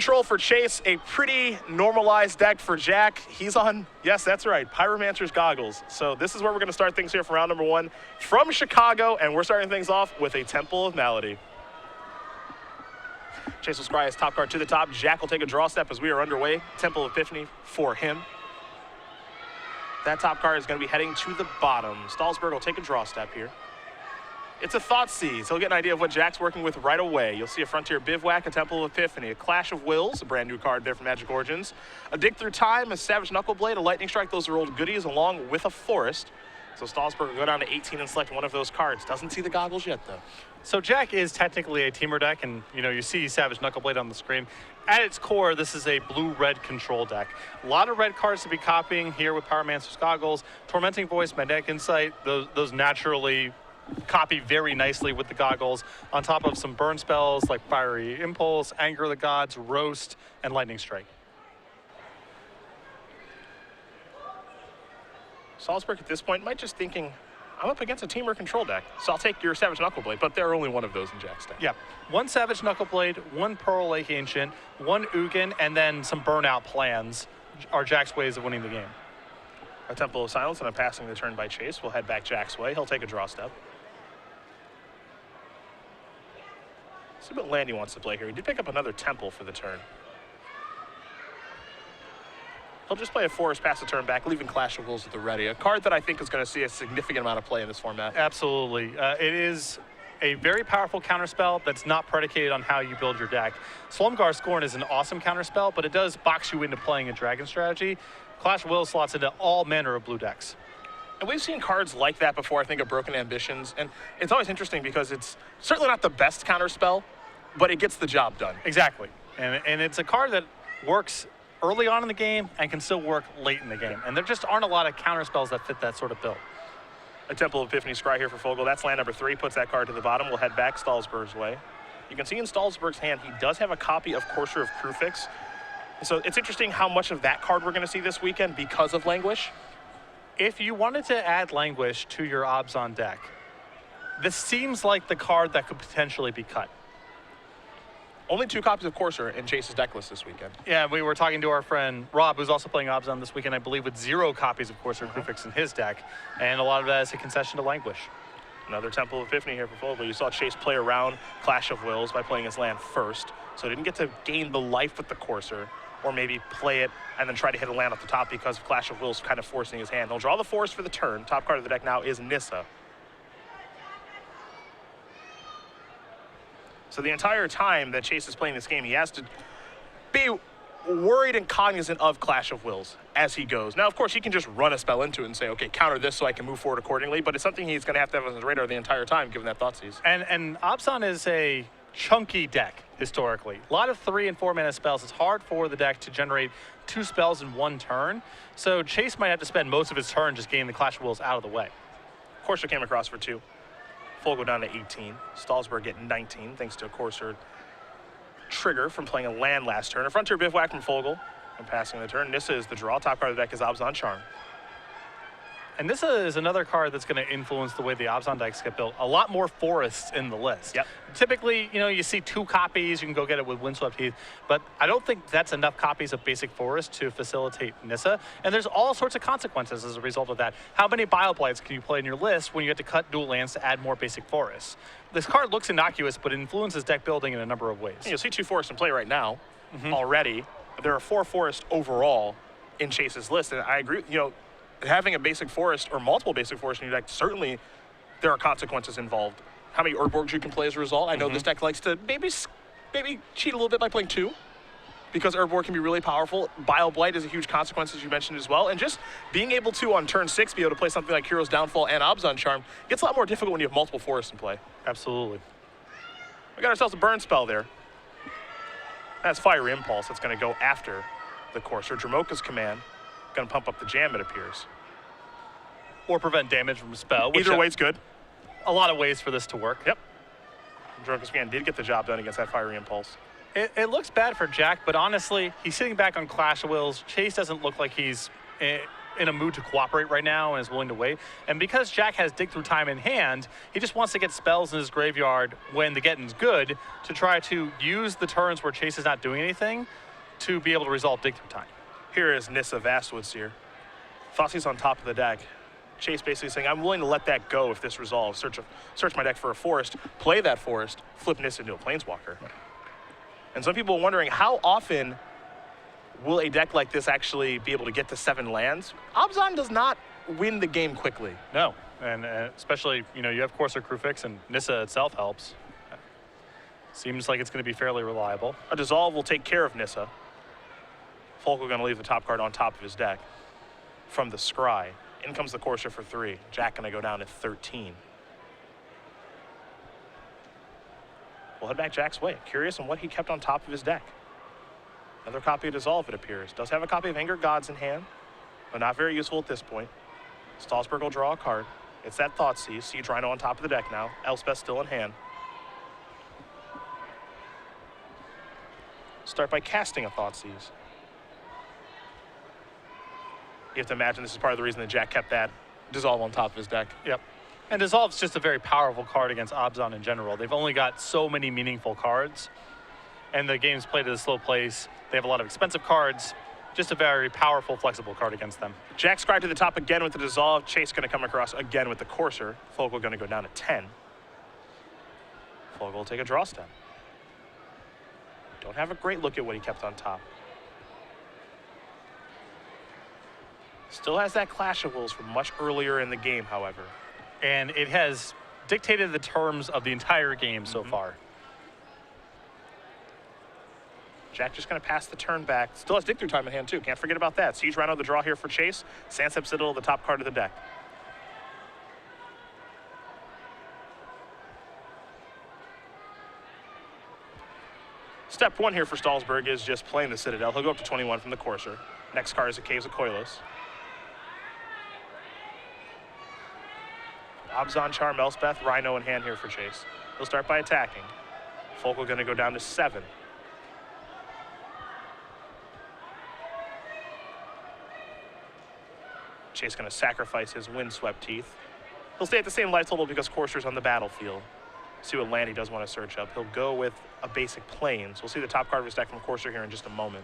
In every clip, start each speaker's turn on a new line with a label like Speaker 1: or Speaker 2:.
Speaker 1: control for Chase, a pretty normalized deck for Jack. He's on, yes, that's right, Pyromancer's Goggles. So this is where we're going to start things here for round number 1 from Chicago, and we're starting things off with a Temple of Malady. Chase will scry his top card to the top. Jack will take a draw step as we are underway. Temple of Epiphany for him. That top card is going to be heading to the bottom. Stalsberg will take a draw step here. It's a Thoughtseize. He'll get an idea of what Jack's working with right away. You'll see a Frontier Bivouac, a Temple of Epiphany, a Clash of Wills, a brand new card there from Magic Origins, a Dig Through Time, a Savage Knuckleblade, a Lightning Strike. Those are old goodies along with a Forest. So Stalsberg will go down to 18 and select one of those cards. Doesn't see the goggles yet, though.
Speaker 2: So Jack is technically a teamer deck, and you see Savage Knuckleblade on the screen. At its core, this is a blue-red control deck. A lot of red cards to be copying here with Pyromancer's Goggles. Tormenting Voice, Magnetic Insight, those naturally copy very nicely with the goggles, on top of some burn spells like Fiery Impulse, Anger of the Gods, Roast, and Lightning Strike.
Speaker 1: Stalsberg at this point might just thinking, I'm up against a teamer control deck, so I'll take your Savage Knuckleblade, but there are only one of those in Jack's deck.
Speaker 2: Yeah, one Savage Knuckleblade, one Pearl Lake Ancient, one Ugin, and then some burnout plans are Jack's ways of winning the game.
Speaker 1: A Temple of Silence, and I'm passing the turn by Chase. We'll head back Jack's way. He'll take a draw step. See what land he wants to play here. He did pick up another Temple for the turn. He'll just play a Forest, pass the turn back, leaving Clash of Wills at the ready. A card that I think is going to see a significant amount of play in this format.
Speaker 2: Absolutely. It is a very powerful counterspell that's not predicated on how you build your deck. Slumgar Scorn is an awesome counterspell, but it does box you into playing a Dragon strategy. Clash of Wills slots into all manner of blue decks.
Speaker 1: And we've seen cards like that before, I think, of Broken Ambitions. And it's always interesting because it's certainly not the best counterspell, but it gets the job done.
Speaker 2: Exactly. And it's a card that works early on in the game and can still work late in the game. And there just aren't a lot of counterspells that fit that sort of build.
Speaker 1: A Temple of Epiphany scry here for Fogle. That's land number 3, puts that card to the bottom. We'll head back Stalsberg's way. You can see in Stalsberg's hand, he does have a copy of Courser of Crufix. So it's interesting how much of that card we're going to see this weekend because of Languish.
Speaker 2: If you wanted to add Languish to your Abzan deck, this seems like the card that could potentially be cut.
Speaker 1: Only 2 copies of Courser in Chase's deck list this weekend.
Speaker 2: Yeah, we were talking to our friend Rob, who's also playing Abzan this weekend, I believe, with 0 copies of Courser of Crufix in his deck. And a lot of that is a concession to Languish.
Speaker 1: Another Temple of Epiphany here for Fogle. You saw Chase play around Clash of Wills by playing his land first. So he didn't get to gain the life with the Courser, or maybe play it and then try to hit a land off the top because of Clash of Wills kind of forcing his hand. He'll draw the Forest for the turn. Top card of the deck now is Nissa. So the entire time that Chase is playing this game, he has to be worried and cognizant of Clash of Wills as he goes. Now, of course, he can just run a spell into it and say, okay, counter this so I can move forward accordingly, but it's something he's going to have on his radar the entire time, given that Thoughtseize.
Speaker 2: And Abzan is a chunky deck, historically. A lot of 3 and 4 mana spells. It's hard for the deck to generate 2 spells in 1 turn, so Chase might have to spend most of his turn just getting the Clash of Wills out of the way.
Speaker 1: Courser came across for 2. Fogle down to 18. Stalsberg getting 19, thanks to a Courser trigger from playing a land last turn. A Frontier Bivouac from Fogle and passing the turn. Nissa is the draw. Top card of the deck is Abzan Charm.
Speaker 2: And this is another card that's going to influence the way the Abzan decks get built. A lot more forests in the list.
Speaker 1: Yep.
Speaker 2: Typically, you see 2 copies. You can go get it with Windswept Heath. But I don't think that's enough copies of Basic Forest to facilitate Nissa. And there's all sorts of consequences as a result of that. How many Bioblights can you play in your list when you have to cut dual lands to add more Basic Forests? This card looks innocuous, but it influences deck building in a number of ways.
Speaker 1: You'll see 2 forests in play right now already. There are 4 forests overall in Chase's list. And I agree, having a basic forest or multiple basic forests in your deck, certainly there are consequences involved. How many Urdborgs you can play as a result. I know this deck likes to maybe cheat a little bit by playing 2, because Urdborg can be really powerful. Bioblight is a huge consequence, as you mentioned as well. And just being able to, on turn 6, be able to play something like Hero's Downfall and Abzan Charm gets a lot more difficult when you have multiple forests in play.
Speaker 2: Absolutely.
Speaker 1: We got ourselves a burn spell there. That's Fiery Impulse. That's going to go after the Courser. Dramoka's Command. Going to pump up the jam, it appears.
Speaker 2: Or prevent damage from a spell.
Speaker 1: Either way, it's good.
Speaker 2: A lot of ways for this to work.
Speaker 1: Yep. Dramoka's Command did get the job done against that Fiery Impulse.
Speaker 2: It looks bad for Jack, but honestly, he's sitting back on Clash of Wills. Chase doesn't look like he's in a mood to cooperate right now and is willing to wait. And because Jack has Dig Through Time in hand, he just wants to get spells in his graveyard when the getting's good to try to use the turns where Chase is not doing anything to be able to resolve Dig Through Time.
Speaker 1: Here is Nissa Vastwood Seer. Thoughtseize on top of the deck. Chase basically saying, I'm willing to let that go if this resolves. Search my deck for a forest, play that forest, flip Nissa into a Planeswalker. And some people are wondering, how often will a deck like this actually be able to get to 7 lands? Abzan does not win the game quickly.
Speaker 2: No, and especially, you have Corsair Crewfix, and Nissa itself helps. Seems like it's going to be fairly reliable.
Speaker 1: A Dissolve will take care of Nissa. Fogle going to leave the top card on top of his deck. From the Scry, in comes the Corsair for 3. Jack going to go down to 13. We'll head back Jack's way. Curious on what he kept on top of his deck. Another copy of Dissolve, it appears. Does have a copy of Anger Gods in hand, but not very useful at this point. Stalsberg will draw a card. It's that Thoughtseize. Siege Rhino on top of the deck now. Elspeth still in hand. Start by casting a Thoughtseize. You have to imagine this is part of the reason that Jack kept that Dissolve on top of his deck.
Speaker 2: Yep. And Dissolve's just a very powerful card against Abzan in general. They've only got so many meaningful cards, and the game's played at a slow pace. They have a lot of expensive cards. Just a very powerful, flexible card against them.
Speaker 1: Jack Scry to the top again with the Dissolve. Chase going to come across again with the Corsair. Fogle going to go down to 10. Fogle will take a draw step. Don't have a great look at what he kept on top. Still has that Clash of Wills from much earlier in the game, however.
Speaker 2: And it has dictated the terms of the entire game so far.
Speaker 1: Jack just going to pass the turn back. Still has Dig Through Time in hand, too. Can't forget about that. Siege Rhino the draw here for Chase. Sansep Citadel, the top card of the deck. Step 1 here for Stalsberg is just playing the Citadel. He'll go up to 21 from the Corsair. Next card is a Caves of Koilos. Abzan, Charm, Elspeth, Rhino in hand here for Chase. He'll start by attacking. Fogle going to go down to 7. Chase going to sacrifice his Windswept Teeth. He'll stay at the same life total because Corsair's on the battlefield. See what land he does want to search up. He'll go with a basic Plains. We'll see the top card of his deck from Corsair here in just a moment.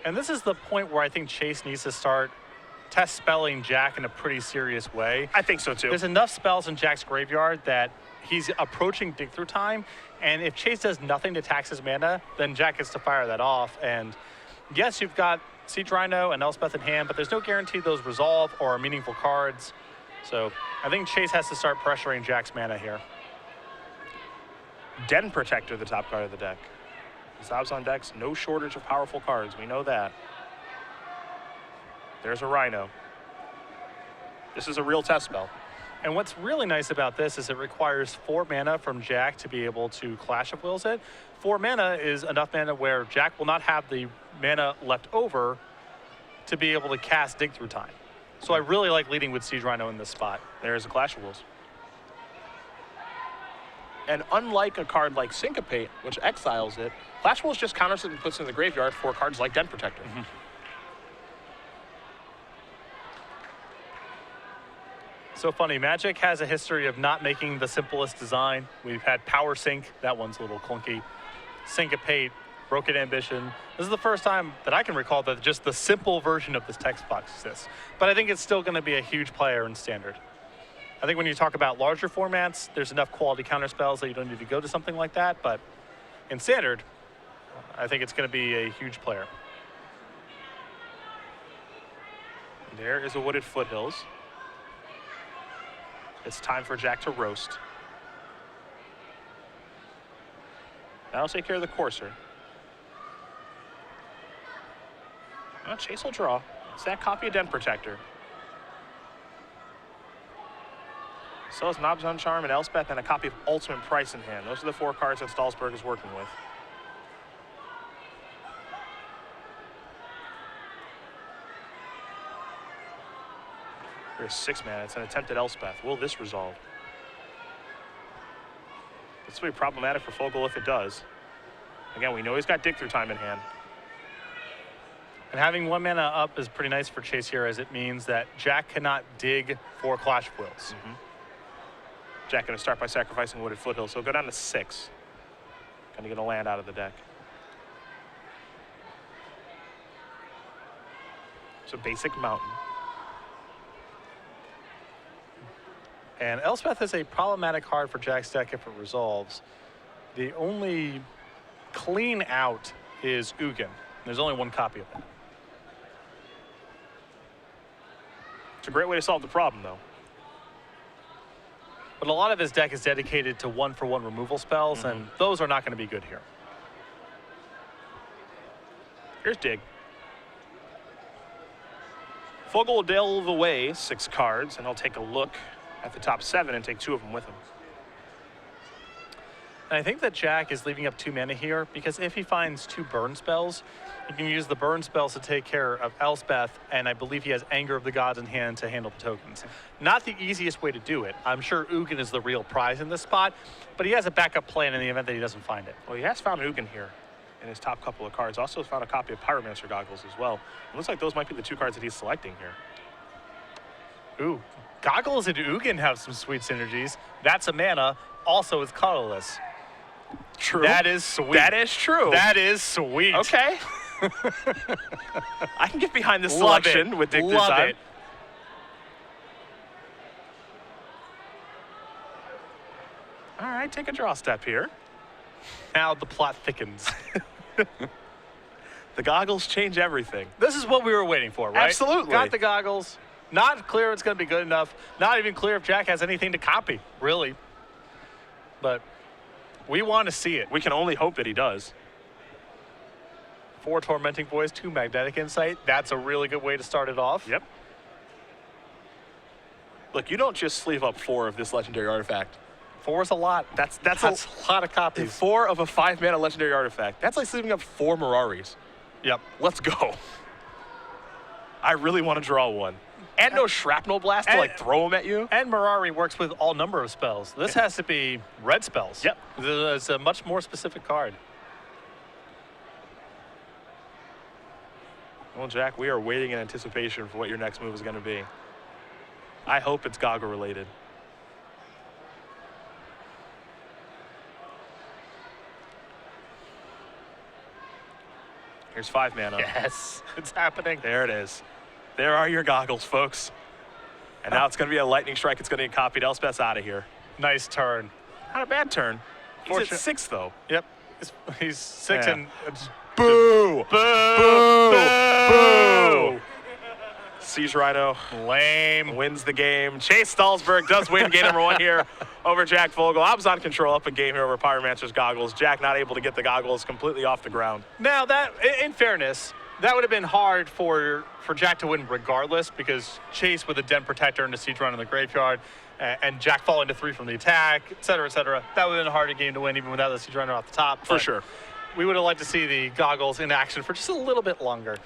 Speaker 2: And this is the point where I think Chase needs to start test spelling Jack in a pretty serious way.
Speaker 1: I think so too.
Speaker 2: There's enough spells in Jack's graveyard that he's approaching Dig Through Time, and if Chase does nothing to tax his mana, then Jack gets to fire that off. And yes, you've got Siege Rhino and Elspeth in hand, but there's no guarantee those resolve or are meaningful cards. So I think Chase has to start pressuring Jack's mana here.
Speaker 1: Den Protector, the top card of the deck. Abzan decks, no shortage of powerful cards. We know that. There's a Rhino. This is a real test spell.
Speaker 2: And what's really nice about this is it requires 4 mana from Jack to be able to Clash of Wills it. 4 mana is enough mana where Jack will not have the mana left over to be able to cast Dig Through Time. So I really like leading with Siege Rhino in this spot.
Speaker 1: There's a Clash of Wills. And unlike a card like Syncopate, which exiles it, Clash of Wills just counters it and puts it in the graveyard for cards like Den Protector.
Speaker 2: So funny, Magic has a history of not making the simplest design. We've had Power Sync, that one's a little clunky. Syncopate, Broken Ambition. This is the first time that I can recall that just the simple version of this text box exists. But I think it's still going to be a huge player in Standard. I think when you talk about larger formats, there's enough quality counter spells that you don't need to go to something like that. But in Standard, I think it's going to be a huge player.
Speaker 1: There is a Wooded Foothills. It's time for Jack to roast. That'll take care of the Corsair. Well, Chase will draw. It's that copy of Den Protector. So is Abzan, Charm, and Elspeth, and a copy of Ultimate Price in hand. Those are the 4 cards that Stalsberg is working with. Here's 6 mana. It's an attempted Elspeth. Will this resolve? This will be problematic for Fogle if it does. Again, we know he's got dig through time in hand.
Speaker 2: And having 1 mana up is pretty nice for Chase here, as it means that Jack cannot dig for Clash of Wills.
Speaker 1: Jack going to start by sacrificing Wooded Foothill, so go down to 6. Going to get a land out of the deck. So basic mountain.
Speaker 2: And Elspeth is a problematic card for Jack's deck if it resolves. The only clean out is Ugin. There's only 1 copy of that.
Speaker 1: It's a great way to solve the problem, though.
Speaker 2: But a lot of his deck is dedicated to 1-for-1 removal spells, and those are not going to be good here.
Speaker 1: Here's dig. Fogle will delve away 6 cards, and he'll take a look at the top 7 and take 2 of them with him.
Speaker 2: And I think that Jack is leaving up 2 mana here, because if he finds 2 burn spells, he can use the burn spells to take care of Elspeth, and I believe he has Anger of the Gods in hand to handle the tokens. Not the easiest way to do it. I'm sure Ugin is the real prize in this spot, but he has a backup plan in the event that he doesn't find it.
Speaker 1: Well, he has found Ugin here in his top couple of cards. Also found a copy of Pyromancer Goggles as well. It looks like those might be the 2 cards that he's selecting here.
Speaker 2: Ooh, Goggles and Ugin have some sweet synergies. That's a mana. Also, it's colorless.
Speaker 1: True.
Speaker 2: That is sweet.
Speaker 1: That is true.
Speaker 2: That is sweet.
Speaker 1: Okay. I can get behind this
Speaker 2: Love
Speaker 1: selection
Speaker 2: it.
Speaker 1: with dig through
Speaker 2: Love
Speaker 1: time.
Speaker 2: it.
Speaker 1: All right, take a draw step here.
Speaker 2: Now the plot thickens.
Speaker 1: The goggles change everything.
Speaker 2: This is what we were waiting for, right?
Speaker 1: Absolutely.
Speaker 2: Got the goggles. Not clear it's going to be good enough. Not even clear if Jack has anything to copy, really. But we want to see it.
Speaker 1: We can only hope that he does.
Speaker 2: 4 Tormenting Voice, 2 Magnetic Insight. That's a really good way to start it off.
Speaker 1: Yep. Look, you don't just sleeve up 4 of this legendary artifact.
Speaker 2: 4 is a lot.
Speaker 1: That's
Speaker 2: a lot of copies.
Speaker 1: 4 of a 5-mana legendary artifact. That's like sleeving up 4 Miraris.
Speaker 2: Yep.
Speaker 1: Let's go. I really want to draw one. And no Shrapnel Blast to like throw them at you.
Speaker 2: And Mirari works with all number of spells. This has to be red spells.
Speaker 1: Yep.
Speaker 2: It's a much more specific card.
Speaker 1: Well, Jack, we are waiting in anticipation for what your next move is going to be. I hope it's Goggle related. Here's 5 mana.
Speaker 2: Yes, it's happening.
Speaker 1: There it is. There are your goggles, folks. And now it's going to be a lightning strike. It's going to get copied. Elspeth's out of here.
Speaker 2: Nice turn.
Speaker 1: Not a bad turn. He's at 6, though.
Speaker 2: Yep. He's 6
Speaker 1: Yeah.
Speaker 2: and...
Speaker 1: Boo!
Speaker 2: Boo!
Speaker 1: Boo! Siege Rhino
Speaker 2: Lame.
Speaker 1: wins the game. Chase Stalsberg does win game number 1 here over Jack Fogle. I was on control up a game here over Pyromancer's Goggles. Jack not able to get the goggles completely off the ground.
Speaker 2: Now, that, in fairness, that would have been hard for Jack to win regardless, because Chase with a Den Protector and a Siege Rhino in the graveyard, and Jack falling to 3 from the attack, et cetera, that would have been a harder game to win even without the Siege Rhino off the top.
Speaker 1: For sure.
Speaker 2: We would have liked to see the goggles in action for just a little bit longer.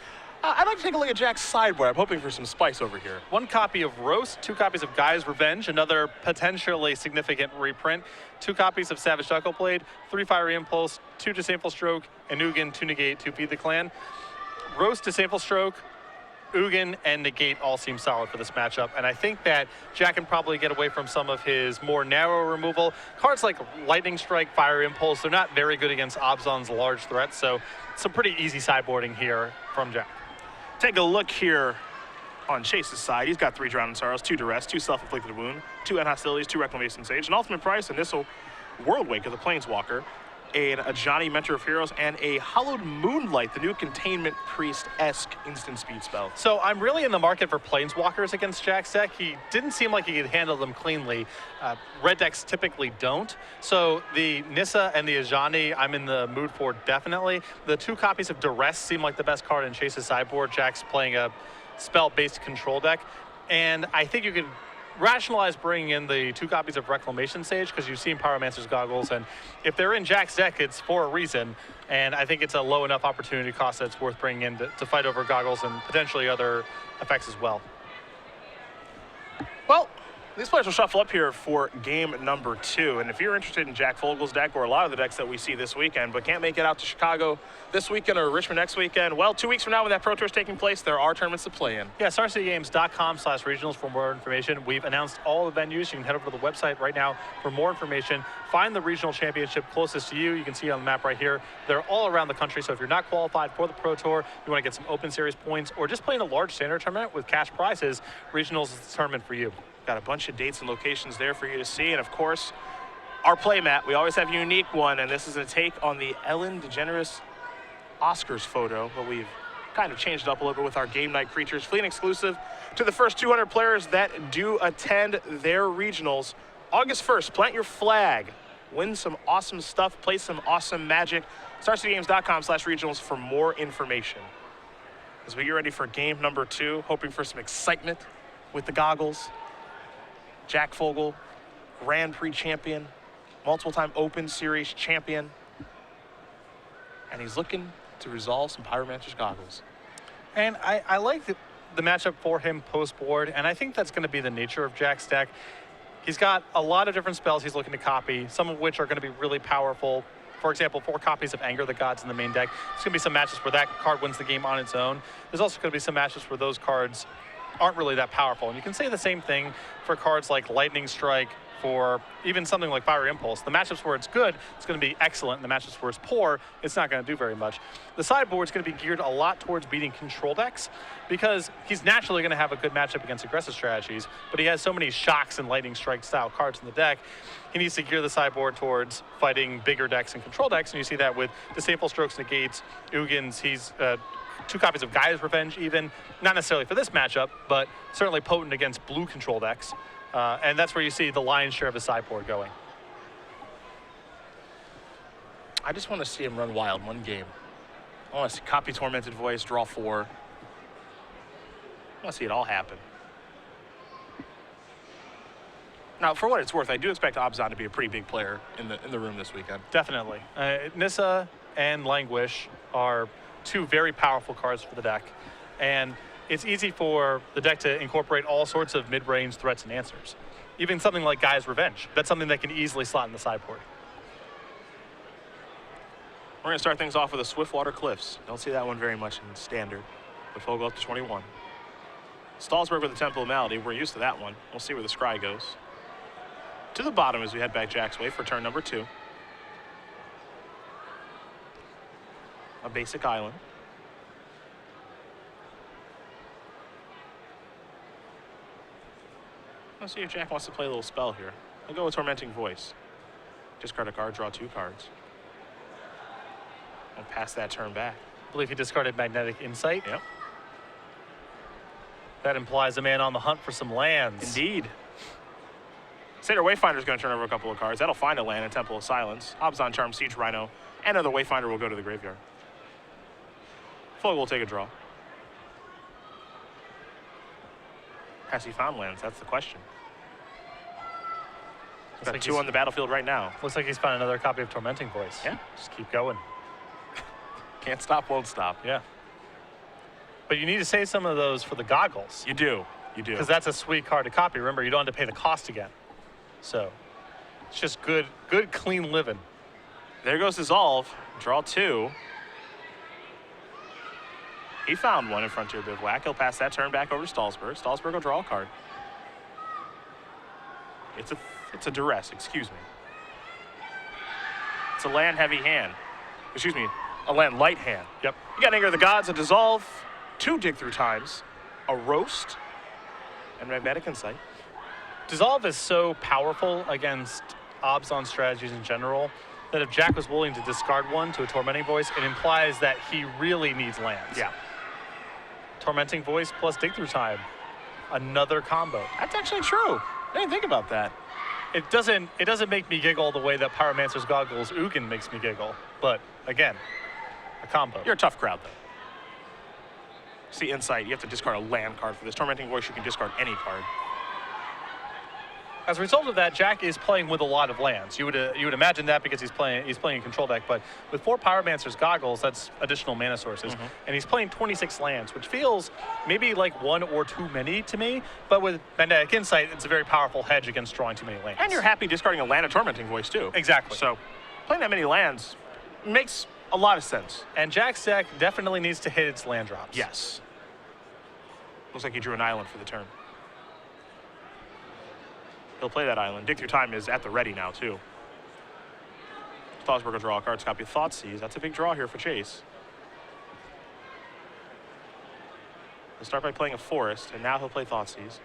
Speaker 1: I'd like to take a look at Jack's sideboard. I'm hoping for some spice over here.
Speaker 2: 1 copy of Roast, 2 copies of Guy's Revenge, another potentially significant reprint, 2 copies of Savage Knuckleblade, 3 Fiery Impulse, 2 Disdainful Stroke, and Ugin, 2 Negate, 2 Feed the Clan. Roast, Disdainful Stroke, Ugin, and Negate all seem solid for this matchup, and I think that Jack can probably get away from some of his more narrow removal. Cards like Lightning Strike, Fire Impulse, they're not very good against Abzan's large threats, so some pretty easy sideboarding here from Jack.
Speaker 1: Take a look here on Chase's side. He's got 3 Drowning Sorrows, 2 Duress, 2 Self-Inflicted Wound, 2 End Hostilities, 2 Reclamation Sage, an Ultimate Price, and this World Wake of the Planeswalker, a Johnny Mentor of Heroes, and a Hallowed Moonlight, the new Containment Priest-esque instant speed spell.
Speaker 2: So I'm really in the market for Planeswalkers against Jack's deck. He didn't seem like he could handle them cleanly. Red decks typically don't. So the Nissa and the Ajani, I'm in the mood for definitely. The 2 copies of Duress seem like the best card in Chase's sideboard. Jack's playing a spell-based control deck. And I think you could rationalize bringing in the 2 copies of Reclamation Sage, because you've seen Pyromancer's Goggles, and if they're in Jack's deck, it's for a reason, and I think it's a low enough opportunity cost that it's worth bringing in to fight over Goggles and potentially other effects as well.
Speaker 1: Well, These players will shuffle up here for game number 2. And if you're interested in Jack Fogle's deck or a lot of the decks that we see this weekend, but can't make it out to Chicago this weekend or Richmond next weekend, well, 2 weeks from now when that Pro Tour is taking place, there are tournaments to play in.
Speaker 2: Yeah, StarCityGames.com/regionals for more information. We've announced all the venues. You can head over to the website right now for more information. Find the regional championship closest to you. You can see it on the map right here. They're all around the country, so if you're not qualified for the Pro Tour, you want to get some Open Series points, or just play in a large standard tournament with cash prizes, regionals is the tournament for you.
Speaker 1: Got a bunch of dates and locations there for you to see. And of course, our play mat, we always have a unique one. And this is a take on the Ellen DeGeneres Oscars photo, but we've kind of changed it up a little bit with our Game Night Creatures. Fleeting exclusive to the first 200 players that do attend their regionals. August 1st, plant your flag. Win some awesome stuff. Play some awesome Magic. StarCityGames.com/regionals for more information. As we get ready for game number 2, hoping for some excitement with the goggles. Jack Fogle, Grand Prix champion, multiple-time Open Series champion. And he's looking to resolve some Pyromancer's goggles.
Speaker 2: And I like the matchup for him post-board, and I think that's going to be the nature of Jack's deck. He's got a lot of different spells he's looking to copy, some of which are going to be really powerful. For example, 4 copies of Anger the Gods in the main deck. There's going to be some matches where that card wins the game on its own. There's also going to be some matches where those cards aren't really that powerful. And you can say the same thing for cards like Lightning Strike, for even something like Fiery Impulse. The matchups where it's good, it's going to be excellent. And the matchups where it's poor, it's not going to do very much. The sideboard is going to be geared a lot towards beating control decks because he's naturally going to have a good matchup against aggressive strategies, but he has so many Shocks and Lightning Strike style cards in the deck. He needs to gear the sideboard towards fighting bigger decks and control decks, and you see that with Disable Strokes, Negates, Ugins. He's 2 copies of Gaia's Revenge even, not necessarily for this matchup, but certainly potent against blue control decks. And that's where you see the lion's share of the sideboard going.
Speaker 1: I just want to see him run wild one game. I want to see copy Tormented Voice, draw 4. I want to see it all happen. Now, for what it's worth, I do expect Abzan to be a pretty big player in the room this weekend.
Speaker 2: Definitely. Nissa and Languish are 2 very powerful cards for the deck. And it's easy for the deck to incorporate all sorts of mid-range threats and answers. Even something like Gaia's Revenge. That's something that can easily slot in the sideboard.
Speaker 1: We're going to start things off with a Swiftwater Cliffs. Don't see that one very much in Standard, but Fogle up to 21. Stalsberg with the Temple of Malady. We're used to that one. We'll see where the Scry goes. To the bottom as we head back Jack's way for turn number 2. A basic island. Let's see if Jack wants to play a little spell here. I'll go with Tormenting Voice. Discard a card, draw 2 cards. And pass that turn back.
Speaker 2: I believe he discarded Magnetic Insight.
Speaker 1: Yep.
Speaker 2: That implies a man on the hunt for some lands.
Speaker 1: Indeed. Satyr Wayfinder is going to turn over a couple of cards. That'll find a land in Temple of Silence. Abzan Charm, Siege Rhino, and another Wayfinder will go to the graveyard. Fogle will take a draw. Has he found lands? That's the question. Got like 2 on the battlefield right now.
Speaker 2: Looks like he's found another copy of Tormenting Voice.
Speaker 1: Yeah.
Speaker 2: Just keep going.
Speaker 1: Can't stop, won't stop.
Speaker 2: Yeah. But you need to save some of those for the goggles.
Speaker 1: You do. You do.
Speaker 2: Because that's a sweet card to copy. Remember, you don't have to pay the cost again. So it's just good, clean living.
Speaker 1: There goes Dissolve. Draw 2. He found one in Frontier Bivouac. He'll pass that turn back over to Stalsberg. Stalsberg will draw a card. It's a duress, excuse me. It's a land-heavy hand. Excuse me, a land-light hand.
Speaker 2: Yep.
Speaker 1: You got Anger of the Gods, a Dissolve, 2 Dig-Through Times, a Roast, and Magnetic Insight.
Speaker 2: Dissolve is so powerful against Abzan strategies in general that if Jack was willing to discard one to a Tormenting Voice, it implies that he really needs lands.
Speaker 1: Yeah.
Speaker 2: Tormenting Voice plus Dig Through Time. Another combo.
Speaker 1: That's actually true. I didn't think about that.
Speaker 2: It doesn't make me giggle the way that Pyromancer's Goggles Ugin makes me giggle. But again, a combo.
Speaker 1: You're a tough crowd though. See Insight, you have to discard a land card for this. Tormenting Voice, you can discard any card.
Speaker 2: As a result of that, Jack is playing with a lot of lands. You would imagine that because he's playing a control deck, but with 4 Pyromancer's Goggles, that's additional mana sources, and he's playing 26 lands, which feels maybe like 1 or 2 many to me. But with Magnetic Insight, it's a very powerful hedge against drawing too many lands.
Speaker 1: And you're happy discarding a land of Tormenting Voice too.
Speaker 2: Exactly.
Speaker 1: So playing that many lands makes a lot of sense.
Speaker 2: And Jack's deck definitely needs to hit its land drops.
Speaker 1: Yes. Looks like he drew an island for the turn. He'll play that island. Dig Through Time is at the ready now, too. Stalsberg will draw a card, copy of Thoughtseize. That's a big draw here for Chase. He'll start by playing a Forest, and now he'll play Thoughtseize.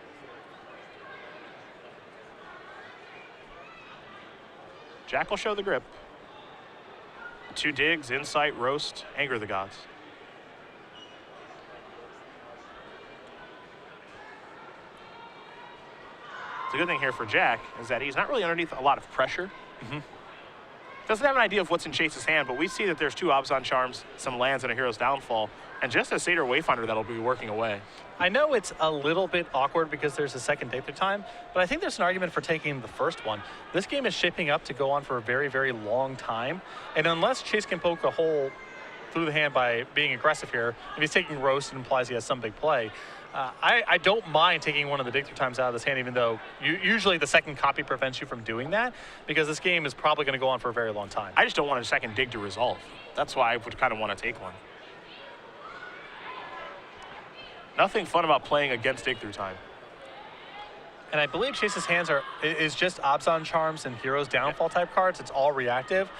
Speaker 1: Jack will show the grip. 2 digs, Insight, Roast, Anger the Gods. The good thing here for Jack is that he's not really underneath a lot of pressure. Doesn't have an idea of what's in Chase's hand, but we see that there's 2 Abzan Charms, some lands, and a Hero's Downfall, and just a Satyr Wayfinder that'll be working away.
Speaker 2: I know it's a little bit awkward because there's a second Dig Through Time, but I think there's an argument for taking the first one. This game is shaping up to go on for a very, very long time, and unless Chase can poke a hole through the hand by being aggressive here, if he's taking Roast, it implies he has some big play. I don't mind taking one of the Dig Through Times out of this hand, even though usually the second copy prevents you from doing that, because this game is probably going to go on for a very long time.
Speaker 1: I just don't want a second dig to resolve. That's why I would kind of want to take one. Nothing fun about playing against Dig Through Time.
Speaker 2: And I believe Chase's hands is just Abzan Charms and Hero's Downfall type cards. It's all reactive.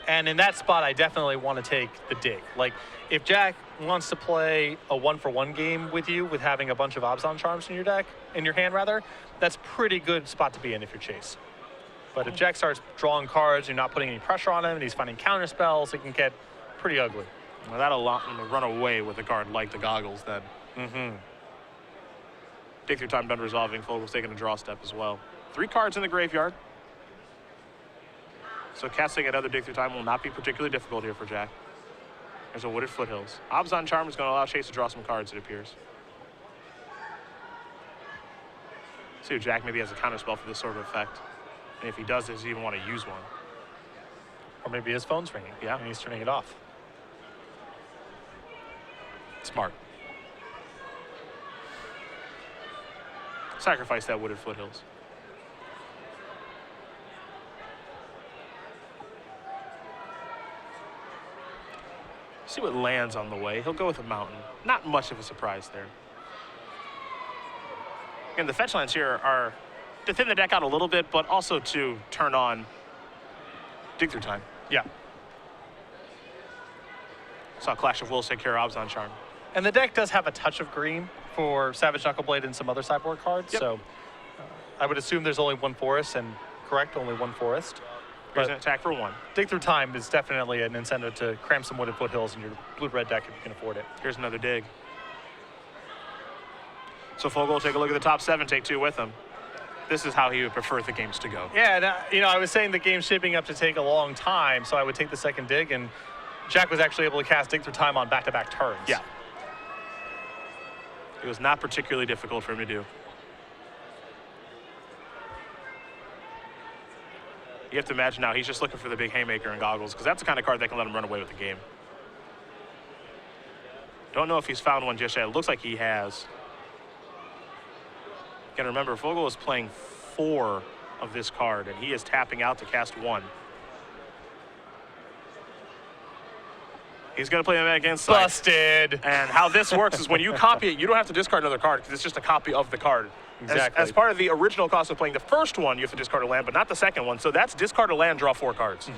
Speaker 2: And in that spot, I definitely want to take the dig. Like, if Jack wants to play a 1-for-1 game with you with having a bunch of Abzan Charms in your hand rather, that's pretty good spot to be in if you're Chase. But if Jack starts drawing cards, you're not putting any pressure on him, and he's finding counter spells, it can get pretty ugly.
Speaker 1: Well, that'll allow him to run away with a card like the Goggles then. Dig Through Time done resolving. Fogle's taking a draw step as well. 3 cards in the graveyard. So casting another Dig Through Time will not be particularly difficult here for Jack. There's a Wooded Foothills. Abzan Charm is going to allow Chase to draw some cards, it appears. See if Jack maybe has a counter spell for this sort of effect. And if he does, does he even want to use one?
Speaker 2: Or maybe his phone's ringing.
Speaker 1: Yeah.
Speaker 2: And he's turning it off.
Speaker 1: Smart. Sacrifice that Wooded Foothills. See what lands on the way. He'll go with a mountain. Not much of a surprise there. Again, the fetch lands here are to thin the deck out a little bit, but also to turn on Dig Through Time.
Speaker 2: Yeah.
Speaker 1: Saw Clash of Wills take care of Abzan Charm.
Speaker 2: And the deck does have a touch of green for Savage Knuckleblade and some other sideboard cards.
Speaker 1: Yep.
Speaker 2: So I would assume there's only 1 forest, and correct, only 1 forest.
Speaker 1: Here's an attack for 1.
Speaker 2: Dig Through Time is definitely an incentive to cram some Wooded Foothills in your blue-red deck if you can afford it.
Speaker 1: Here's another dig. So Fogle will take a look at the top 7, take 2 with him. This is how he would prefer the games to go.
Speaker 2: Yeah, and, I was saying the game's shaping up to take a long time, so I would take the second dig, and Jack was actually able to cast Dig Through Time on back-to-back turns.
Speaker 1: Yeah. It was not particularly difficult for him to do. You have to imagine now he's just looking for the big haymaker and Goggles, because that's the kind of card that can let him run away with the game. Don't know if he's found one just yet. It looks like he has. Again, remember, Fogle is playing 4 of this card, and he is tapping out to cast 1. He's going to play him against
Speaker 2: Busted.
Speaker 1: And how this works is when you copy it, you don't have to discard another card because it's just a copy of the card.
Speaker 2: Exactly.
Speaker 1: As part of the original cost of playing the first one, you have to discard a land, but not the second one. So that's discard a land, draw 4 cards.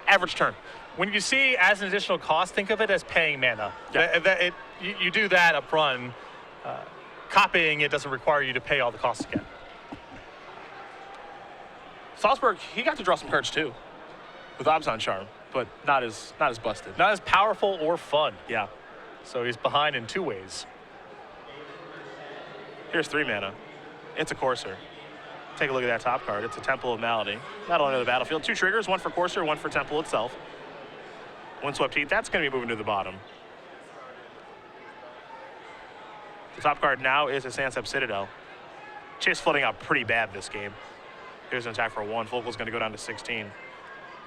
Speaker 1: Average turn.
Speaker 2: When you see as an additional cost, think of it as paying mana.
Speaker 1: Yeah.
Speaker 2: You do that up front. Copying it doesn't require you to pay all the costs again.
Speaker 1: Stalsberg, he got to draw some cards too with Abzan Charm, but not as busted.
Speaker 2: Not as powerful or fun.
Speaker 1: Yeah.
Speaker 2: So he's behind in 2 ways.
Speaker 1: Here's 3 mana. It's a Courser. Take a look at that top card. It's a Temple of Malady. That'll enter the battlefield. 2 triggers, 1 for Courser, 1 for Temple itself. Windswept Heath, that's going to be moving to the bottom. The top card now is a Sansep Citadel. Chase flooding out pretty bad this game. Here's an attack for 1. Fogle's going to go down to 16.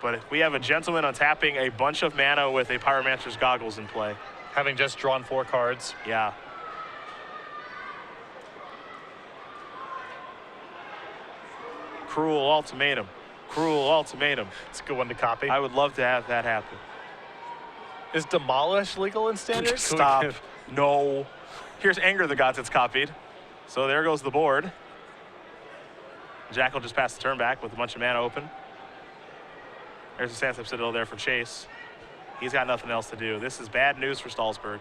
Speaker 1: But if we have a gentleman untapping a bunch of mana with a Pyromancer's Goggles in play.
Speaker 2: Having just drawn 4 cards.
Speaker 1: Yeah. Cruel ultimatum. Cruel ultimatum.
Speaker 2: It's a good one to copy.
Speaker 1: I would love to have that happen.
Speaker 2: Is Demolish legal in Standard?
Speaker 1: Stop. No. Here's Anger the Gods. It's copied. So there goes the board. Jack will just pass the turn back with a bunch of mana open. There's a Sandstorm Citadel there for Chase. He's got nothing else to do. This is bad news for Stalsberg.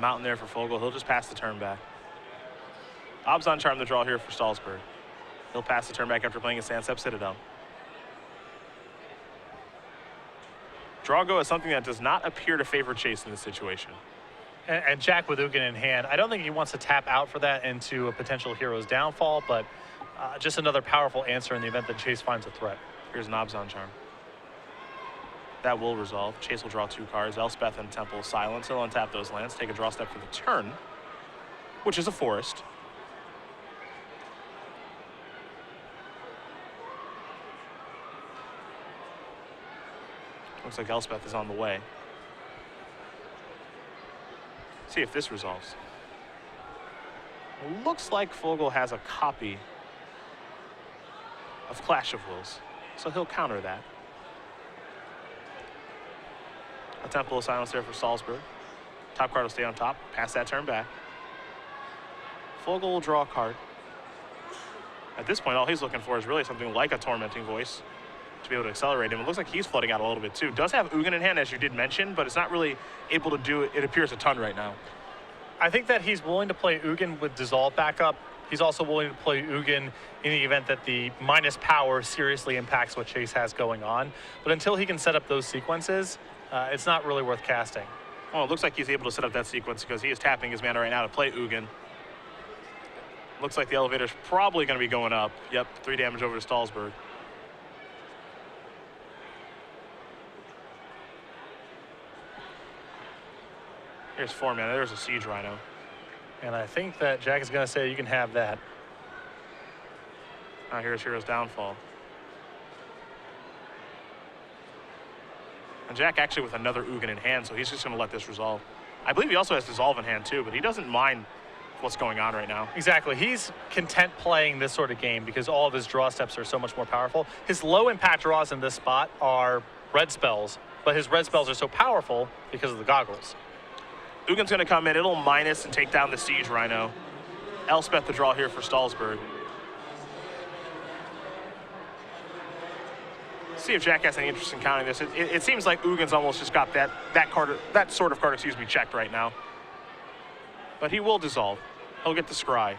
Speaker 1: Mountain there for Fogle. He'll just pass the turn back. Obzon Charm the draw here for Stalsberg. He'll pass the turn back after playing a Sandstorm Citadel. Draw-go is something that does not appear to favor Chase in this situation.
Speaker 2: And Jack with Ugin in hand, I don't think he wants to tap out for that into a potential hero's downfall, but just another powerful answer in the event that Chase finds a threat.
Speaker 1: Here's an Obzon Charm. That will resolve. Chase will draw 2 cards. Elspeth and Temple silence. He'll untap those lands, take a draw step for the turn, which is a forest. Looks like Elspeth is on the way. See if this resolves. Looks like Fogle has a copy of Clash of Wills, so he'll counter that. A Temple of Silence there for Stalsberg. Top card will stay on top. Pass that turn back. Fogle will draw a card. At this point, all he's looking for is really something like a Tormenting Voice to be able to accelerate him. It looks like he's flooding out a little bit too. Does have Ugin in hand, as you did mention, but it's not really able to do it. It appears a ton right now.
Speaker 2: I think that he's willing to play Ugin with Dissolve backup. He's also willing to play Ugin in the event that the minus power seriously impacts what Chase has going on. But until he can set up those sequences, it's not really worth casting.
Speaker 1: Well, it looks like he's able to set up that sequence because he is tapping his mana right now to play Ugin. Looks like the elevator's probably going to be going up. Yep, 3 damage over to Stalsberg. Here's 4 mana. There's a Siege Rhino.
Speaker 2: And I think that Jack is going to say you can have that.
Speaker 1: Now here's Hero's Downfall. And Jack actually with another Ugin in hand, so he's just going to let this resolve. I believe he also has Dissolve in hand too, but he doesn't mind what's going on right now.
Speaker 2: Exactly. He's content playing this sort of game because all of his draw steps are so much more powerful. His low impact draws in this spot are red spells, but his red spells are so powerful because of the goggles.
Speaker 1: Ugin's going to come in. It'll minus and take down the Siege Rhino. Elspeth the draw here for Stalsberg. See if Jack has any interest in counting this. It seems like Ugin's almost just got that sort of card, checked right now. But he will dissolve. He'll get the Scry.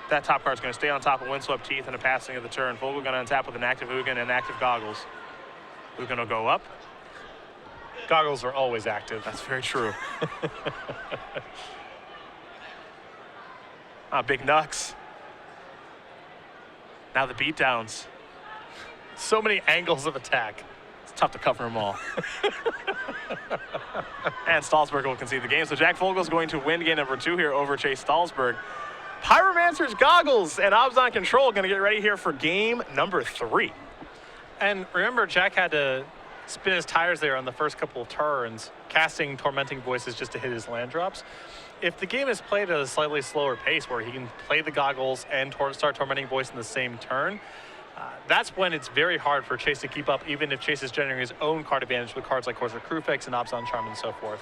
Speaker 1: That top card's going to stay on top of Windswept Teeth and a passing of the turn. Fogle going to untap with an active Ugin and active Goggles. Ugin will go up.
Speaker 2: Goggles are always active.
Speaker 1: That's very true. Big Nux. Now the beatdowns.
Speaker 2: So many angles of attack.
Speaker 1: It's tough to cover them all. And Stalsberg will concede the game. So Jack Fogle is going to win game number 2 here over Chase Stalsberg. Pyromancer's Goggles and Obzon Control going to get ready here for game number 3.
Speaker 2: And remember, Jack had to spin his tires there on the first couple of turns, casting Tormenting Voices just to hit his land drops. If the game is played at a slightly slower pace where he can play the Goggles and start Tormenting Voice in the same turn, that's when it's very hard for Chase to keep up, even if Chase is generating his own card advantage with cards like Corsair Crewfix and Obzon Charm and so forth.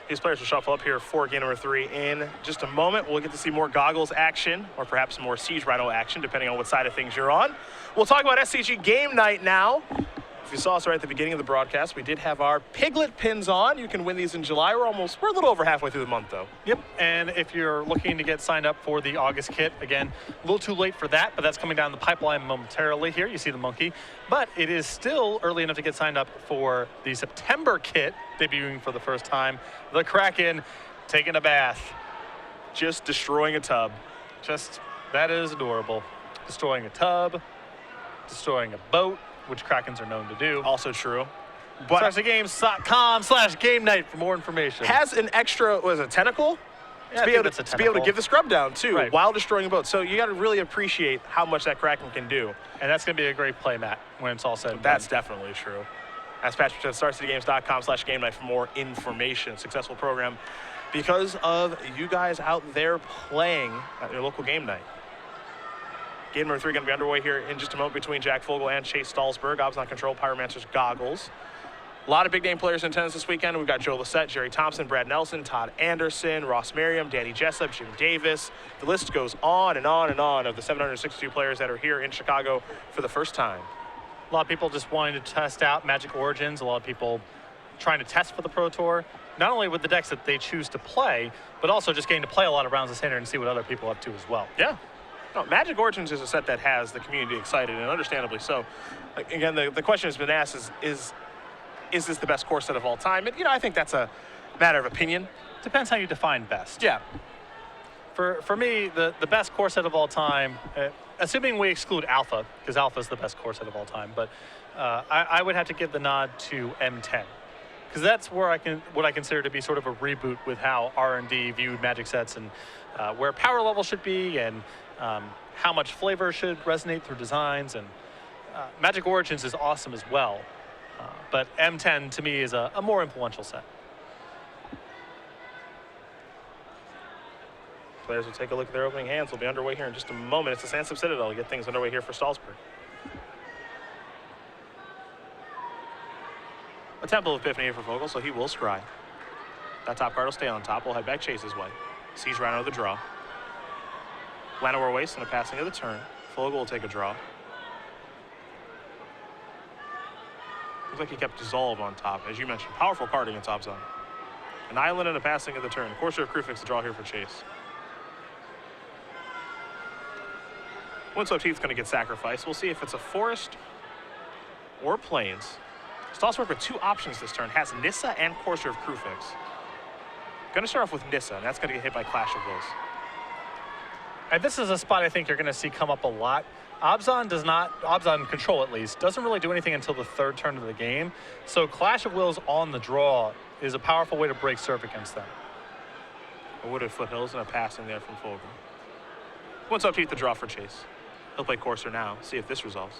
Speaker 1: These players will shuffle up here for game number 3 in just a moment. We'll get to see more Goggles action or perhaps more Siege Rhino action, depending on what side of things you're on. We'll talk about SCG Game Night now. If you saw us right at the beginning of the broadcast, we did have our Piglet pins on. You can win these in July. We're a little over halfway through the month, though.
Speaker 2: Yep, and if you're looking to get signed up for the August kit, again, a little too late for that, but that's coming down the pipeline momentarily here. You see the monkey. But it is still early enough to get signed up for the September kit, debuting for the first time. The Kraken taking a bath.
Speaker 1: Just destroying a tub.
Speaker 2: That is adorable. Destroying a tub, destroying a boat, which Krakens are known to do.
Speaker 1: Also true. But
Speaker 2: StarSgames.com/game night for more information.
Speaker 1: has an extra, tentacle?
Speaker 2: Yeah,
Speaker 1: to be able to give the scrub down too,
Speaker 2: right,
Speaker 1: while destroying a boat. So you got to really appreciate how much that Kraken can do.
Speaker 2: And that's going to be a great play, Matt, when it's all said and
Speaker 1: That's
Speaker 2: done.
Speaker 1: definitely true. As Patrick said, StarCityGames.com/game night for more information. Successful program because of you guys out there playing at your local game night. Game number 3 going to be underway here in just a moment between Jack Fogle and Chase Stalsberg. Obs on control, Pyromancer's goggles. A lot of big name players in attendance this weekend. We've got Joe Lissette, Jerry Thompson, Brad Nelson, Todd Anderson, Ross Merriam, Danny Jessup, Jim Davis. The list goes on and on and on of the 762 players that are here in Chicago for the first time.
Speaker 2: A lot of people just wanting to test out Magic Origins. A lot of people trying to test for the Pro Tour, not only with the decks that they choose to play, but also just getting to play a lot of rounds of standard and see what other people are up to as well.
Speaker 1: Yeah. No, Magic Origins is a set that has the community excited, and understandably so. Again, the question has been asked is this the best core set of all time? And, I think that's a matter of opinion.
Speaker 2: Depends how you define best.
Speaker 1: Yeah.
Speaker 2: For me, the best core set of all time, assuming we exclude Alpha, because Alpha is the best core set of all time, but I would have to give the nod to M10. Because that's where what I consider to be sort of a reboot with how R&D viewed Magic sets and where power level should be and how much flavor should resonate through designs. And Magic Origins is awesome as well. But M10 to me is a more influential set.
Speaker 1: Players will take a look at their opening hands. We'll be underway here in just a moment. It's the Sansom Citadel to get things underway here for Stalsberg. A Temple of Epiphany here for Fogle, so he will scry. That top card will stay on top. We'll head back Chase's way. Siege Rhino the draw. Llanowar Waste and a passing of the turn. Fogle will take a draw. Looks like he kept Dissolve on top. As you mentioned, powerful card against Obzon. An island and a passing of the turn. Courser of Krufix to draw here for Chase. Windswept Heath's going to get sacrificed. We'll see if it's a forest or plains. Stalsberg with 2 options this turn. Has Nissa and Courser of Krufix. Going to start off with Nissa, and that's going to get hit by Clash of Wills.
Speaker 2: And this is a spot I think you're going to see come up a lot. Obzon control at least, doesn't really do anything until the 3rd turn of the game. So Clash of Wills on the draw is a powerful way to break serve against them.
Speaker 1: A Wooded Foothills and a passing there from Fogle. Windswept Heath the draw for Chase. He'll play Courser now, see if this resolves.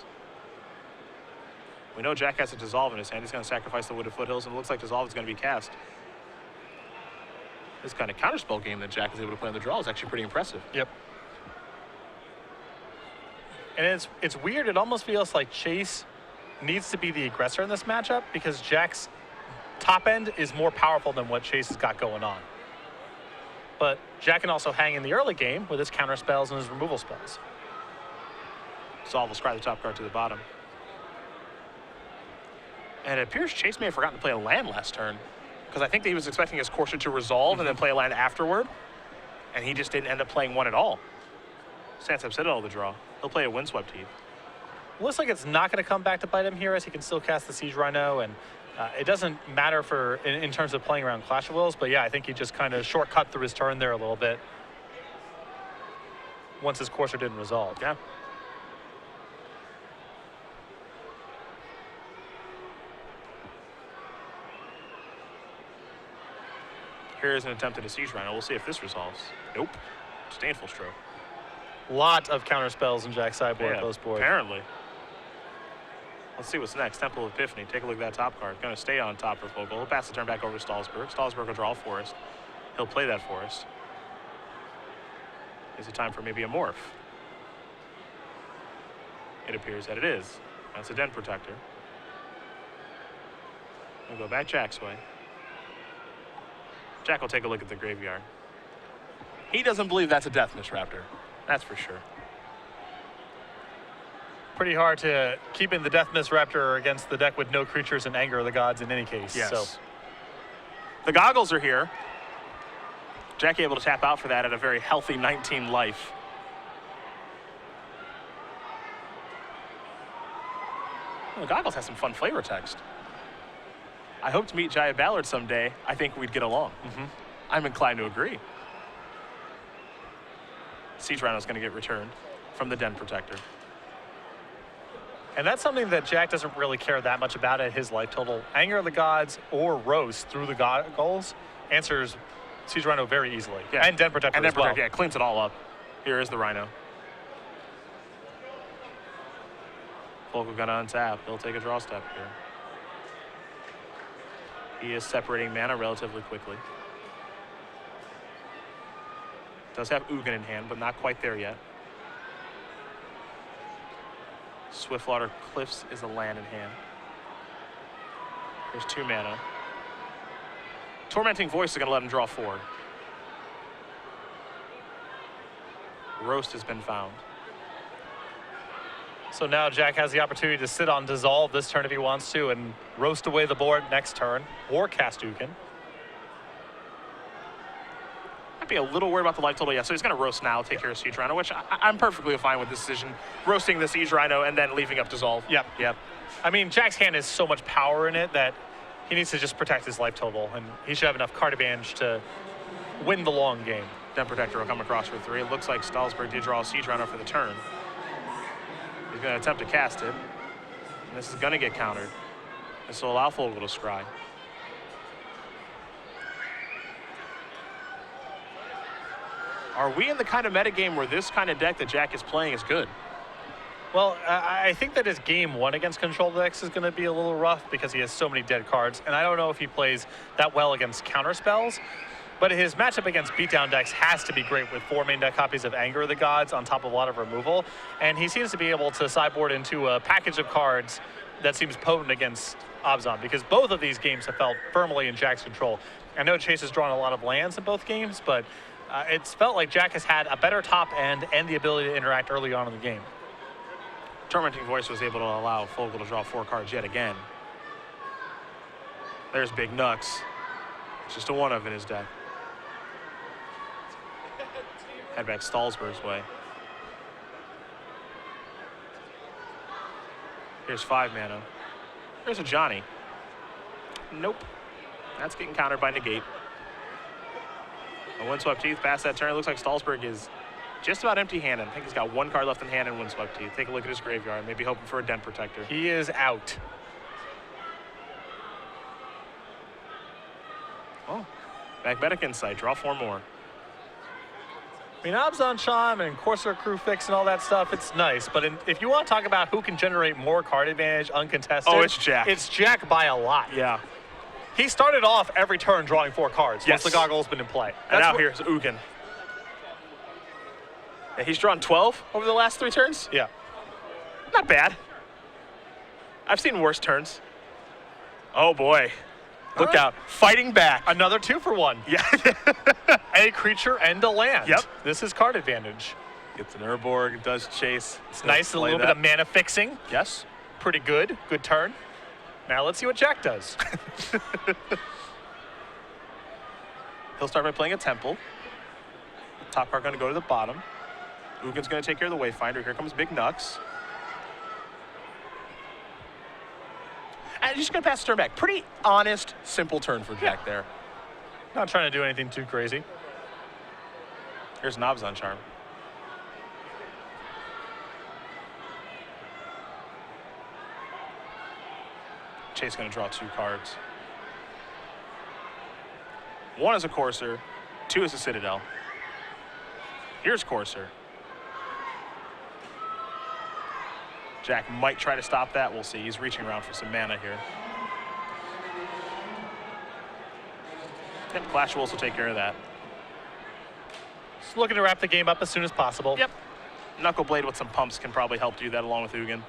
Speaker 1: We know Jack has a Dissolve in his hand. He's going to sacrifice the Wooded Foothills, and it looks like Dissolve is going to be cast. This kind of counterspell game that Jack is able to play on the draw is actually pretty impressive.
Speaker 2: Yep. And it's weird. It almost feels like Chase needs to be the aggressor in this matchup because Jack's top end is more powerful than what Chase has got going on. But Jack can also hang in the early game with his counter spells and his removal spells.
Speaker 1: Solve will scry the top card to the bottom. And it appears Chase may have forgotten to play a land last turn because I think that he was expecting his Courser to resolve and then play a land afterward. And he just didn't end up playing one at all. Sansom Citadel the draw. He'll play a Windswept Heath.
Speaker 2: Looks like it's not going to come back to bite him here as he can still cast the Siege Rhino, and it doesn't matter in terms of playing around Clash of Wills, but yeah, I think he just kind of shortcut through his turn there a little bit once his Courser didn't resolve.
Speaker 1: Yeah. Here's an attempt at a Siege Rhino. We'll see if this resolves. Nope. Disdainful Stroke.
Speaker 2: Lot of counter spells in Jack's sideboard, close board.
Speaker 1: Apparently. Let's see what's next. Temple of Epiphany. Take a look at that top card. Going to stay on top for Fogle. He'll pass the turn back over to Stalsberg. Stalsberg will draw a Forest. He'll play that Forest. Is it time for maybe a Morph? It appears that it is. That's a Den Protector. We'll go back Jack's way. Jack will take a look at the graveyard. He doesn't believe that's a Deathmiss Raptor. That's for sure.
Speaker 2: Pretty hard to keep in the Deathmiss Raptor against the deck with no creatures and Anger of the Gods in any case.
Speaker 1: Yes.
Speaker 2: So.
Speaker 1: The goggles are here. Jack able to tap out for that at a very healthy 19 life. Well, the goggles has some fun flavor text. I hope to meet Jaya Ballard someday. I think we'd get along. I'm inclined to agree. Siege Rhino is going to get returned from the Den Protector.
Speaker 2: And that's something that Jack doesn't really care that much about at his life total. Anger of the Gods or Roast through the goals answers Siege Rhino very easily.
Speaker 1: Yeah.
Speaker 2: And Den Protector
Speaker 1: And
Speaker 2: as
Speaker 1: Den
Speaker 2: well.
Speaker 1: Protector, yeah, cleans it all up. Here is the Rhino. Fogle gonna untap. He'll take a draw step here. He is separating mana relatively quickly. Does have Ugin in hand, but not quite there yet. Swiftwater Cliffs is a land in hand. There's 2 mana. Tormenting Voice is going to let him draw 4. Roast has been found.
Speaker 2: So now Jack has the opportunity to sit on Dissolve this turn if he wants to and roast away the board next turn or cast Ugin.
Speaker 1: Might be a little worried about the life total, yeah. So he's going to roast now, take care of Siege Rhino, which I'm perfectly fine with this decision. Roasting the Siege Rhino and then leaving up Dissolve.
Speaker 2: Yep.
Speaker 1: Yep.
Speaker 2: I mean, Jack's hand has so much power in it that he needs to just protect his life total, and he should have enough card advantage to win the long game.
Speaker 1: Den Protector will come across for 3. It looks like Stalsberg did draw a Siege Rhino for the turn. He's going to attempt to cast it. And this is going to get countered. This will allow Fogle to scry. Are we in the kind of metagame where this kind of deck that Jack is playing is good?
Speaker 2: Well, I think that his game 1 against control decks is going to be a little rough because he has so many dead cards, and I don't know if he plays that well against counter spells, but his matchup against beatdown decks has to be great with 4 main deck copies of Anger of the Gods on top of a lot of removal, and he seems to be able to sideboard into a package of cards that seems potent against Abzan, because both of these games have felt firmly in Jack's control. I know Chase has drawn a lot of lands in both games, but it's felt like Jack has had a better top end and the ability to interact early on in the game.
Speaker 1: Tormenting Voice was able to allow Fogle to draw 4 cards yet again. There's Big Nux. It's just a 1-of in his deck. Head back Stalsberg's way. Here's 5 mana. There's a Johnny. Nope. That's getting countered by Negate. A Windswept Teeth past that turn. It looks like Stalsberg is just about empty-handed. I think he's got 1 card left in hand and Windswept Teeth. Take a look at his graveyard. Maybe hoping for a Den Protector.
Speaker 2: He is out.
Speaker 1: Oh, Magnetic Insight. Draw 4 more.
Speaker 2: I mean, Abzan Charm and Corsair Crew Fix and all that stuff, it's nice. But if you want to talk about who can generate more card advantage uncontested,
Speaker 1: Oh, it's Jack.
Speaker 2: It's Jack by a lot.
Speaker 1: Yeah.
Speaker 2: He started off every turn drawing 4 cards
Speaker 1: Yes.
Speaker 2: once the goggle's been in play.
Speaker 1: And now here's Ugin. And he's drawn 12 over the last 3 turns.
Speaker 2: Yeah.
Speaker 1: Not bad. I've seen worse turns. Oh boy. Look
Speaker 2: right.
Speaker 1: out. Fighting back.
Speaker 2: Another 2-for-1.
Speaker 1: Yeah.
Speaker 2: A creature and a land.
Speaker 1: Yep.
Speaker 2: This is card advantage.
Speaker 1: Gets an Urborg, does chase.
Speaker 2: It's nice, a little bit of mana fixing.
Speaker 1: Yes.
Speaker 2: Pretty good. Good turn. Now let's see what Jack does.
Speaker 1: He'll start by playing a Temple. Top card going to go to the bottom. Ugin's going to take care of the Wayfinder. Here comes Big Nux. And he's just going to pass the turn back. Pretty honest, simple turn for Jack there.
Speaker 2: Not trying to do anything too crazy.
Speaker 1: Here's Abzan Charm. Chase going to draw 2 cards. 1 is a Corsair, 2 is a Citadel. Here's Corsair. Jack might try to stop that. We'll see. He's reaching around for some mana here. Yep, Clash Wolves will take care of that.
Speaker 2: Just looking to wrap the game up as soon as possible.
Speaker 1: Yep. Knuckleblade with some pumps can probably help do that along with Ugin.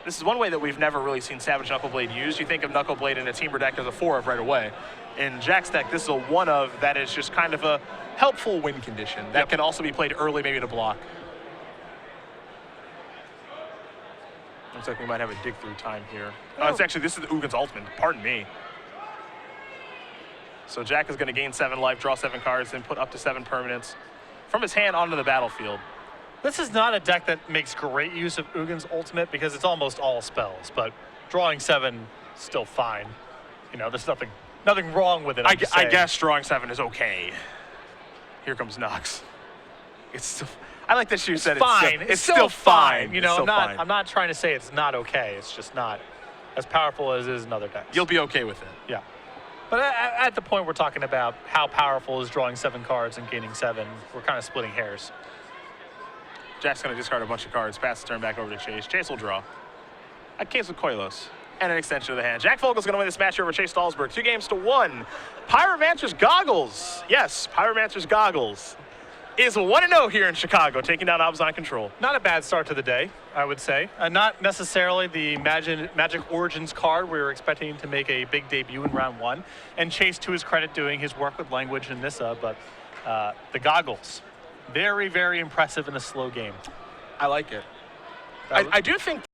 Speaker 1: This is one way that we've never really seen Savage Knuckleblade used. You think of Knuckleblade in a Teamer deck as a 4-of right away. In Jack's deck, this is a 1-of that is just kind of a helpful win condition that can also be played early, maybe to block. Looks like we might have a dig through time here. Oh, it's actually, this is Ugin's ultimate. Pardon me. So Jack is going to gain 7 life, draw 7 cards, then put up to 7 permanents from his hand onto the battlefield.
Speaker 2: This is not a deck that makes great use of Ugin's ultimate because it's almost all spells, but drawing 7 still fine. You know, there's nothing wrong with it.
Speaker 1: I guess drawing 7 is okay. Here comes Nox. I like that you said
Speaker 2: fine.
Speaker 1: It's still fine.
Speaker 2: You know,
Speaker 1: It's still fine.
Speaker 2: I'm not trying to say it's not okay. It's just not as powerful as is another deck.
Speaker 1: You'll be okay with it.
Speaker 2: Yeah. But at the point we're talking about how powerful is drawing 7 cards and gaining 7, we're kind of splitting hairs.
Speaker 1: Jack's going to discard a bunch of cards, pass the turn back over to Chase. Chase will draw. A case with Koilos. And an extension of the hand. Jack Fogle's going to win this match over Chase Stalsberg. 2-1. Pyromancer's Goggles. Yes, Pyromancer's Goggles is 1-0 here in Chicago, taking down Obs on control.
Speaker 2: Not a bad start to the day, I would say. Not necessarily the Magic Origins card we were expecting to make a big debut in round 1. And Chase, to his credit, doing his work with language and Nissa, but the Goggles, very, very impressive in a slow game.
Speaker 1: I like it. I do think